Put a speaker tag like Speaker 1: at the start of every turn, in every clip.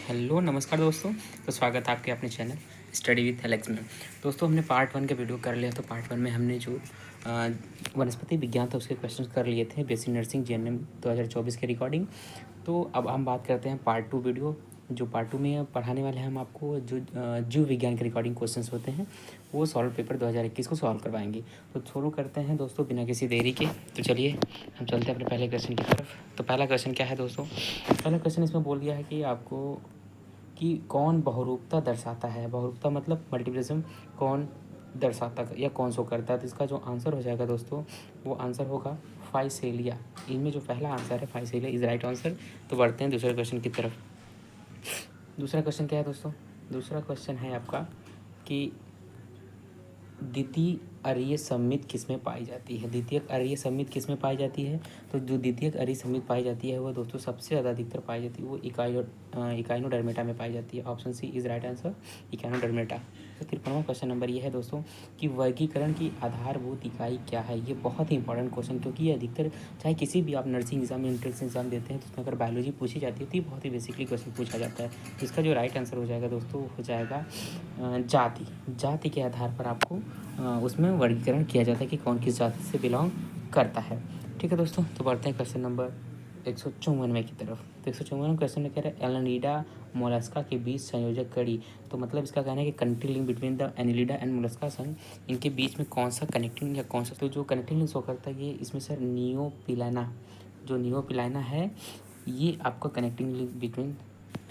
Speaker 1: Hello नमस्कार दोस्तों। तो स्वागत है आपके अपने चैनल स्टडी विथ एलेक्स में। दोस्तों हमने पार्ट 1 का वीडियो कर लिया। तो पार्ट 1 में हमने जो वनस्पति विज्ञान था उसके क्वेश्चन कर लिए थे बेसिक नर्सिंग जीएनएम 2024 के रिकॉर्डिंग। तो अब हम बात करते हैं पार्ट 2 वीडियो। जो पार्ट 2 में पढ़ाने वाले हैं हम आपको जो जीव विज्ञान के रिकॉर्डिंग क्वेश्चंस होते हैं वो सॉल्व पेपर 2021 को सॉल्व करवाएंगे। तो शुरू करते हैं दोस्तों बिना किसी देरी के। तो चलिए हम चलते हैं अपने पहले क्वेश्चन की तरफ। तो पहला क्वेश्चन क्या है दोस्तों? पहला क्वेश्चन इसमें बोल दिया है कि आपको कि कौन बहुरूपता दर्शाता है। बहुरूपता मतलब मल्टीप्लिज्म कौन दर्शाता या कौन शो करता है। तो इसका जो आंसर हो जाएगा दोस्तों वो आंसर होगा फाइसेलिया। इनमें जो पहला आंसर है फाइसेलिया इज राइट आंसर। तो बढ़ते हैं दूसरे क्वेश्चन की तरफ। दूसरा क्वेश्चन क्या है दोस्तों? दूसरा क्वेश्चन है आपका कि द्वितीय अरीय सममित किसमें पाई जाती है। द्वितीय अरीय सममित किसमें पाई जाती है? तो जो द्वितीय अरीय सममित पाई जाती है वो दोस्तों सबसे ज़्यादा अधिकतर पाई जाती है वो इकाइनोडर्मेटा में पाई जाती है। Option C is right answer, echinodermata. तो 53वां क्वेश्चन नंबर ये है दोस्तों कि वर्गीकरण की आधारभूत इकाई क्या है। ये बहुत ही इंपॉर्टेंट क्वेश्चन, क्योंकि ये अधिकतर चाहे किसी भी आप नर्सिंग एग्जाम या एंट्रेंस एग्जाम देते हैं तो उसमें अगर बायोलॉजी पूछी जाती है तो ये बहुत ही बेसिकली क्वेश्चन पूछा जाता है। इसका जो राइट आंसर हो जाएगा दोस्तों हो जाएगा जाति। जाति के आधार पर आपको उसमें वर्गीकरण किया जाता है कि कौन किस जाति से बिलोंग करता है। ठीक है दोस्तों, तो बढ़ते हैं क्वेश्चन नंबर 154 की तरफ। तो 154 क्वेश्चन में कह रहा है एनालिडा मोलस्का के बीच संयोजक कड़ी। तो मतलब इसका कहना है कि connecting link between the Annelida and Mollusca सन, इनके बीच में कौन सा कनेक्टिंग या कौन सा, तो जो कनेक्टिंग लिंक शो करता है ये इसमें सर नियोपिलाना, जो नियोपिलाना है ये आपका connecting link between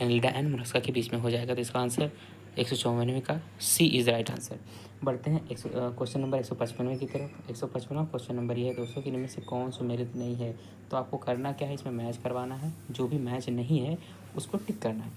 Speaker 1: Annelida and Mollusca के बीच में हो जाएगा। तो इसका आंसर 154 का सी इज़ राइट आंसर। बढ़ते हैं क्वेश्चन नंबर 155 की तरफ। 155वां क्वेश्चन नंबर ये है दोस्तों कि इनमें से कौन सुमेलित नहीं है। तो आपको करना क्या है, इसमें मैच करवाना है। जो भी मैच नहीं है उसको टिक करना है।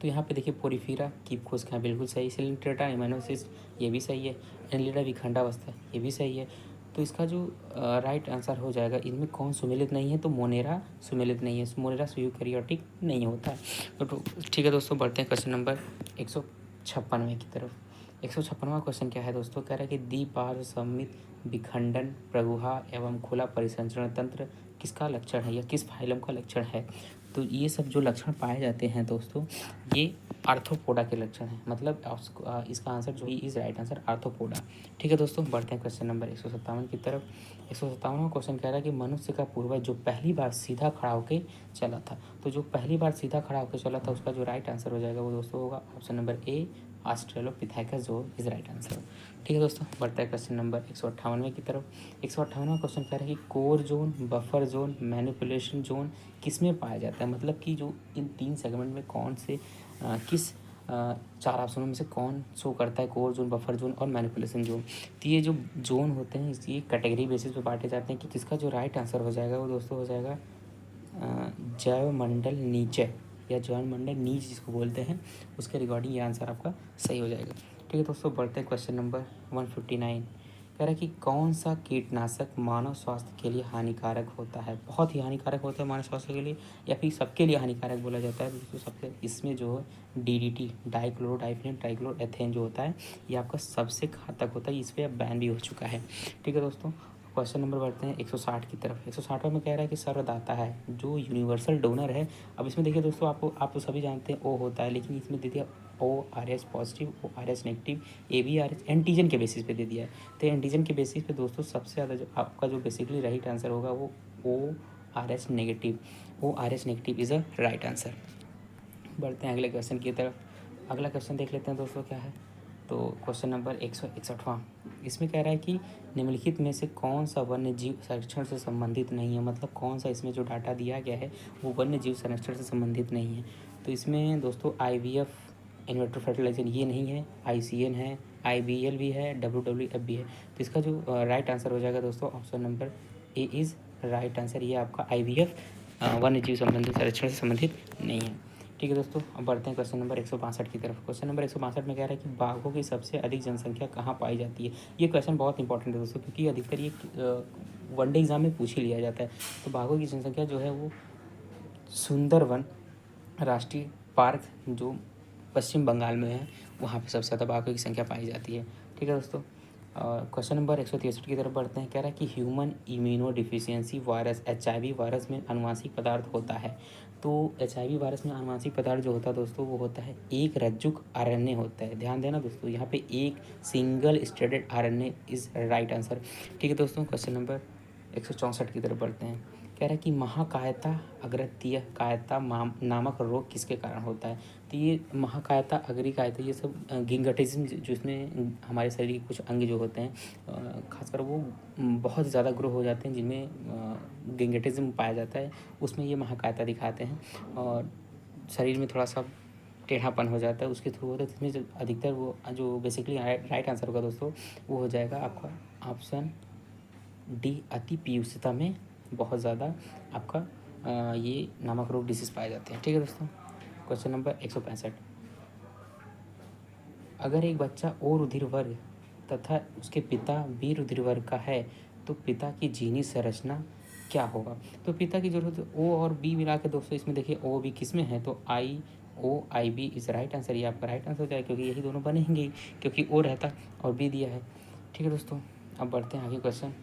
Speaker 1: तो यहाँ पे देखिए पोरिफीरा कीप खोजका बिल्कुल सही, सिलिंट्रेटा इमानोसिस ये भी सही है, एनलिडा विखंडावस्था ये भी सही है। तो इसका जो राइट आंसर हो जाएगा इनमें कौन सुमेलित नहीं है, तो मोनेरा सुमेलित नहीं है। मोनेरा यूकैरियोटिक नहीं होता। तो ठीक है दोस्तों, बढ़ते हैं क्वेश्चन नंबर 156 की तरफ। 156वां क्वेश्चन क्या है दोस्तों? कह रहा है कि द्विपार्श्व सममित विखंडन प्रगुहा एवं खुला परिसंचरण तंत्र किसका लक्षण है या किस फाइलम का लक्षण है। तो ये सब जो लक्षण पाए जाते हैं दोस्तों ये आर्थ्रोपोडा के लक्षण हैं। मतलब इसका आंसर जो इज राइट आंसर आर्थ्रोपोडा। ठीक है दोस्तों, बढ़ते हैं क्वेश्चन नंबर 157 की तरफ। 157वां क्वेश्चन कह रहा है कि मनुष्य का पूर्वज जो पहली बार सीधा खड़ा होकर चला था। तो जो पहली बार सीधा खड़ा होकर चला था उसका जो राइट आंसर हो जाएगा वो दोस्तों होगा ऑप्शन नंबर ए ऑस्ट्रेलोपिथेकस, जो इज राइट आंसर। ठीक है दोस्तों, बढ़ता है क्वेश्चन नंबर 158 की तरफ। 158वां क्वेश्चन कह रहा है कि core zone, buffer zone, manipulation zone किस में पाया जाता है। मतलब कि जो इन 3 सेगमेंट में कौन से किस 4 ऑप्शनों में से कौन शो करता है कोर जोन, बफर जोन और मैनिपुलेशन जोन। तो ये जो जोन होते हैं ये कैटेगरी बेसिस पे बांटे जाते हैं कि जिसका जो राइट आंसर हो जाएगा वो दोस्तों हो जाएगा जैव मंडल नीचे या जैव मंडल नीच जिसको बोलते हैं उसके रिगार्डिंग ये आंसर आपका सही हो जाएगा। ठीक है दोस्तों, बढ़ते हैं क्वेश्चन नंबर 159। कह रहा है कि कौन सा कीटनाशक मानव स्वास्थ्य के लिए हानिकारक होता है। बहुत ही हानिकारक होता है मानव स्वास्थ्य के लिए या फिर सबके लिए हानिकारक बोला जाता है। दोस्तों सबसे इसमें जो DDT डाइक्लोरोडाइफेनिल ट्राइक्लोरोएथेन जो होता है ये आपका सबसे घातक होता है। इस पर अब बैन भी हो चुका है। ठीक है दोस्तों, क्वेश्चन नंबर बढ़ते हैं 160 की तरफ। 160वां में कह रहा है कि सर्वदाता है जो यूनिवर्सल डोनर है। अब इसमें देखिए दोस्तों आप तो सभी जानते हैं ओ होता है, लेकिन इसमें दे दिया ORS positive, ORS negative, ABRS antigen के बेसिस पे दे दिया है। तो एंटीजन के बेसिस पे दोस्तों सबसे ज़्यादा जो आपका जो बेसिकली राइट आंसर होगा वो ORS negative. ORS negative is a right answer. बढ़ते हैं अगले क्वेश्चन की तरफ। अगला क्वेश्चन देख लेते हैं दोस्तों क्या है। तो क्वेश्चन नंबर 161वां इसमें कह रहा है कि निम्नलिखित में से कौन सा वन्य जीव संरक्षण से संबंधित नहीं है। मतलब कौन सा इसमें जो डाटा दिया गया है वो वन्य जीव संरक्षण से संबंधित नहीं है। तो इसमें दोस्तों IVF इन्वर्टर फर्टिलाइजेशन ये नहीं है, ICN है, IBL भी है, WWF भी है। तो इसका जो राइट आंसर हो जाएगा दोस्तों option number A is right answer. ये आपका IVF वन्य जीव संबंधित संरक्षण से संबंधित नहीं है। ठीक है दोस्तों, अब बढ़ते हैं क्वेश्चन नंबर 162 की तरफ। क्वेश्चन नंबर 162 में कह रहा है कि बाघों की सबसे अधिक जनसंख्या कहाँ पाई जाती है। ये क्वेश्चन बहुत इंपॉर्टेंट है दोस्तों, क्योंकि अधिकतर ये वनडे एग्जाम में पूछ ही लिया जाता है। तो बाघों की जनसंख्या जो है वो सुंदरवन राष्ट्रीय पार्क जो पश्चिम बंगाल में है वहाँ पे सबसे ज़्यादा बाघों की संख्या पाई जाती है। ठीक है दोस्तों, क्वेश्चन नंबर 163 की तरफ बढ़ते हैं। कह रहा है कि human immuno deficiency virus HIV virus में अनुवांशिक पदार्थ होता है। तो HIV वायरस में अनुवांशिक पदार्थ जो होता है दोस्तों वो होता है एक रज्जुक RNA होता है। ध्यान देना दोस्तों, यहाँ पे एक single stranded RNA is right answer. ठीक है दोस्तों, क्वेश्चन नंबर 164 की तरफ बढ़ते हैं। कह रहा है कि महाकायता अग्रतीय कायता नामक रोग किसके कारण होता है। तो ये महाकायता अग्रिकायता ये सब गिंगटिज्म जिसमें हमारे शरीर के कुछ अंग जो होते हैं खासकर वो बहुत ज़्यादा ग्रो हो जाते हैं, जिनमें गिंगटिज्म पाया जाता है, उसमें ये महाकायता दिखाते हैं और शरीर में थोड़ा सा टेढ़ापन हो जाता है, उसके थ्रू होता है। इसमें जो अधिकतर वो जो बेसिकली राइट आंसर होगा दोस्तों वो हो जाएगा आपका ऑप्शन डी, अति पीयूषता में बहुत ज़्यादा आपका ये नामक रोग डिसीज पाए जाते हैं। ठीक है दोस्तों, क्वेश्चन नंबर 165। अगर एक बच्चा ओ रुधिर वर्ग तथा उसके पिता बी रुधिर वर्ग का है तो पिता की जीनी संरचना क्या होगा। तो पिता की जरूरत ओ और बी मिला के दोस्तों इसमें देखिए ओ बी किस में है, तो IOIB इज राइट आंसर। ये आपका राइट आंसर हो जाएगा क्योंकि यही दोनों बनेंगे, क्योंकि ओ रहता और बी दिया है। ठीक है दोस्तों, अब बढ़ते हैं आगे क्वेश्चन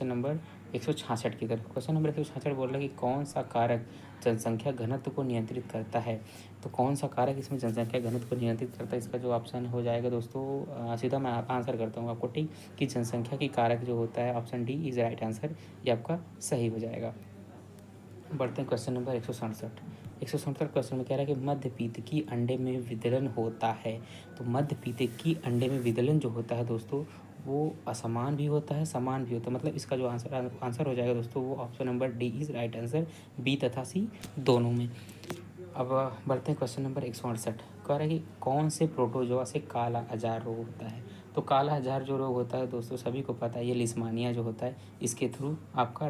Speaker 1: नंबर 166 की तरफ। क्वेश्चन नंबर 166 बोल रहा है कि कौन सा कारक जनसंख्या घनत्व को नियंत्रित करता है। तो कौन सा कारक इसमें जनसंख्या घनत्व को नियंत्रित करता है, इसका जो ऑप्शन हो जाएगा दोस्तों सीधा मैं आंसर करता हूँ आपको, ठीक, कि जनसंख्या की कारक जो होता है option D is right answer, ये आपका सही हो जाएगा। बढ़ते हैं क्वेश्चन नंबर 167 क्वेश्चन में कह रहा है कि मध्य पीतकी अंडे में विदलन होता है। तो मध्य पीतकी अंडे में विदलन जो होता है दोस्तों वो असमान भी होता है समान भी होता है, मतलब इसका जो आंसर हो जाएगा दोस्तों वो option number D is right answer, B तथा सी दोनों में। अब बढ़ते हैं क्वेश्चन नंबर 168। कह रहा है कि कौन से प्रोटोजोआ से काला अजार रोग होता है। तो काला अजार जो रोग होता है दोस्तों सभी को पता है, ये लिस्मानिया जो होता है इसके थ्रू आपका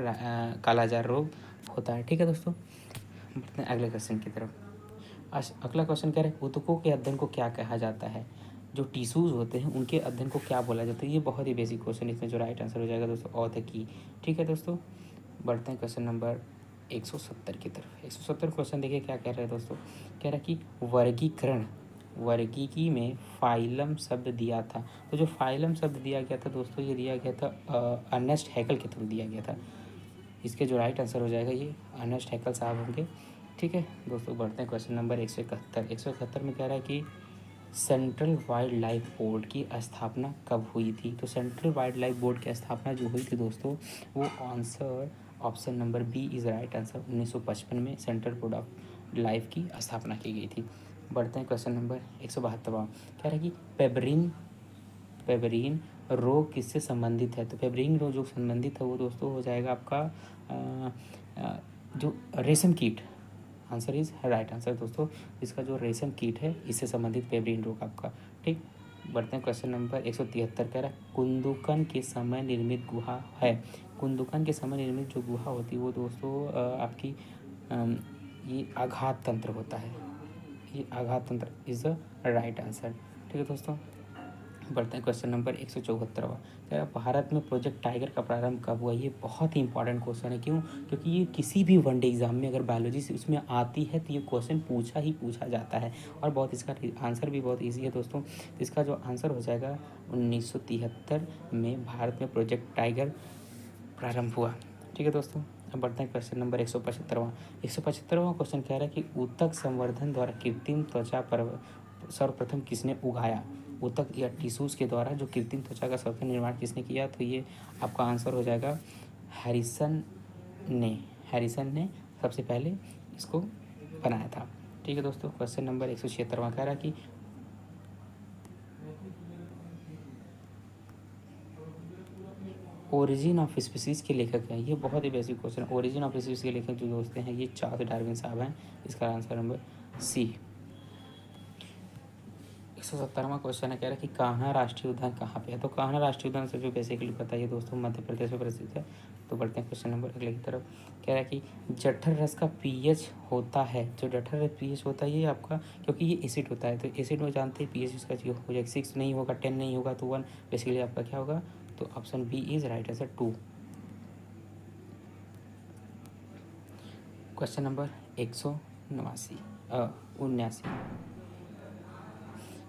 Speaker 1: काला अजार रोग होता है। ठीक है दोस्तों, बढ़ते हैं अगले क्वेश्चन की तरफ। अगला क्वेश्चन कह रहा है ऊतकों के अध्ययन को क्या कहा जाता है। जो टिश्यूज़ होते हैं उनके अध्ययन को क्या बोला जाता है। ये बहुत ही बेसिक क्वेश्चन, इसमें जो राइट आंसर हो जाएगा दोस्तों औतकी। ठीक है दोस्तों, बढ़ते हैं क्वेश्चन नंबर 170 की तरफ। 170 क्वेश्चन देखिए क्या कह रहा है दोस्तों। कह रहा है कि वर्गीकरण वर्गीकी में फाइलम शब्द दिया था। तो जो फाइलम शब्द दिया गया था दोस्तों ये दिया गया था अर्नेस्ट हैकल के थ्रू दिया गया था। इसके जो राइट आंसर हो जाएगा ये अर्नेस्ट हैकल साहब होंगे। ठीक है दोस्तों, बढ़ते हैं क्वेश्चन नंबर 171 में कह रहा है कि सेंट्रल वाइल्ड लाइफ बोर्ड की स्थापना कब हुई थी। तो सेंट्रल वाइल्ड लाइफ बोर्ड की स्थापना जो हुई थी दोस्तों वो answer option number B is right answer, 1955 में सेंट्रल बोर्ड ऑफ लाइफ की स्थापना की गई थी। बढ़ते हैं क्वेश्चन नंबर 172। कह रहा है कि पेबरीन रोग किससे संबंधित है। तो पेबरीन रोग जो संबंधित है वो दोस्तों हो जाएगा आपका जो रेशम कीट, आंसर इज राइट आंसर दोस्तों। इसका जो रेशम कीट है इससे संबंधित पेबरीन रोग आपका। ठीक, बढ़ते हैं क्वेश्चन नंबर 173। कह रहा है कुंदुकन के समय निर्मित गुहा है। कुंदुकन के समय निर्मित जो गुहा होती है वो दोस्तों आपकी ये आघात तंत्र होता है, ये आघात तंत्र इज द राइट आंसर। ठीक है दोस्तों, बढ़ते हैं क्वेश्चन नंबर 174। क्या भारत में प्रोजेक्ट टाइगर का प्रारंभ कब हुआ। ये बहुत ही इंपॉर्टेंट क्वेश्चन है, क्यों, क्योंकि ये किसी भी वनडे एग्जाम में अगर बायोलॉजी से उसमें आती है तो ये क्वेश्चन पूछा जाता है और बहुत इसका आंसर भी बहुत ईजी है दोस्तों। तो इसका जो आंसर हो जाएगा 1973 में भारत में प्रोजेक्ट टाइगर प्रारंभ हुआ। ठीक है दोस्तों, अब बढ़ते हैं क्वेश्चन नंबर 175वां क्वेश्चन कह रहा है कि ऊतक संवर्धन द्वारा कृत्रिम त्वचा पर सर्वप्रथम किसने उगाया। ऊतक या टिश्यूज़ के द्वारा जो कृत्रिम त्वचा का सर्वप्रथम निर्माण किसने किया। तो ये आपका आंसर हो जाएगा हैरिसन ने सबसे पहले इसको बनाया था। ठीक है दोस्तों, क्वेश्चन नंबर 176वां कह रहा है कि ओरिजिन ऑफ स्पीसीज के लेखक हैं। ये बहुत ही basic question, origin of species के लेखक जो दोस्त हैं ये चार्ल्स डार्विन साहब हैं। इसका आंसर नंबर सी। 170वां क्वेश्चन है कह रहा है कि कान्हा राष्ट्रीय उद्यान कहाँ पे है। तो कान्हा राष्ट्रीय उद्यान से जो बेसिकली पता है दोस्तों मध्य प्रदेश में प्रसिद्ध है। तो बढ़ते हैं क्वेश्चन नंबर अगले की तरफ। कह रहा है कि जठर रस का पीएच होता है। जो जठर रस पीएच होता है ये आपका, क्योंकि ये एसिड होता है तो एसिड में जानते हैं पीएच इसका हो जाएगा 6 नहीं होगा, 10 नहीं होगा तो 1, बेसिकली आपका क्या होगा। तो option B is right answer 2। Question number 179 79।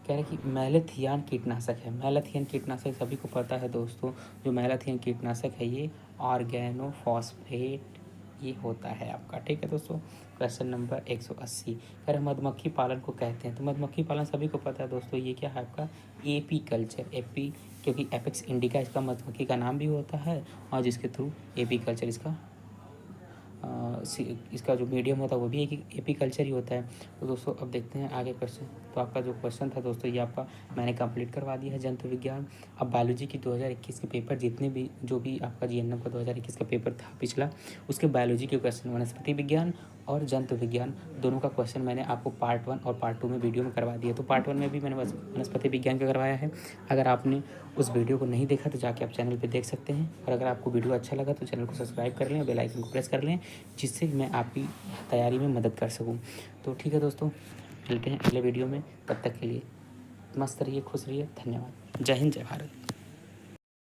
Speaker 1: कह रहे कि मैलाथियन कीटनाशक है। मैलाथियन कीटनाशक सभी को पता है दोस्तों, जो मैलाथियन कीटनाशक है ये ऑर्गेनोफॉस्फेट ये होता है आपका। ठीक है दोस्तों। क्वेश्चन नंबर 180, कह रहे मधुमक्खी पालन को कहते हैं। तो मधुमक्खी पालन सभी को पता है दोस्तों, ये क्या है आपका एपी कल्चर। एपी क्योंकि एपेक्स इंडिका इसका मधुमक्खी का नाम भी होता है, और जिसके थ्रू एपी कल्चर इसका जो मीडियम होता है वो भी एक एपीकल्चर ही होता है। तो दोस्तों अब देखते हैं आगे क्वेश्चन। तो आपका जो क्वेश्चन था दोस्तों ये आपका मैंने कंप्लीट करवा दिया है जंतु विज्ञान। अब बायोलॉजी की 2021 के पेपर जितने भी जो भी आपका जीएनएम का 2021 का पेपर था पिछला, उसके बायोलॉजी के क्वेश्चन वनस्पति विज्ञान और जंतु विज्ञान दोनों का क्वेश्चन मैंने आपको पार्ट 1 और पार्ट 2 में वीडियो में करवा दिया। तो पार्ट 1 में भी मैंने वनस्पति विज्ञान का करवाया है। अगर आपने उस वीडियो को नहीं देखा तो जाके आप चैनल पे देख सकते हैं, और अगर आपको वीडियो अच्छा लगा तो चैनल को सब्सक्राइब कर लें, बेल आइकन को प्रेस कर लें, जिससे मैं आपकी तैयारी में मदद कर सकूं। तो ठीक है दोस्तों, मिलते हैं अगले वीडियो में। तब तक के लिए मस्त रहिए, खुश रहिए, धन्यवाद। जय हिंद, जय भारत।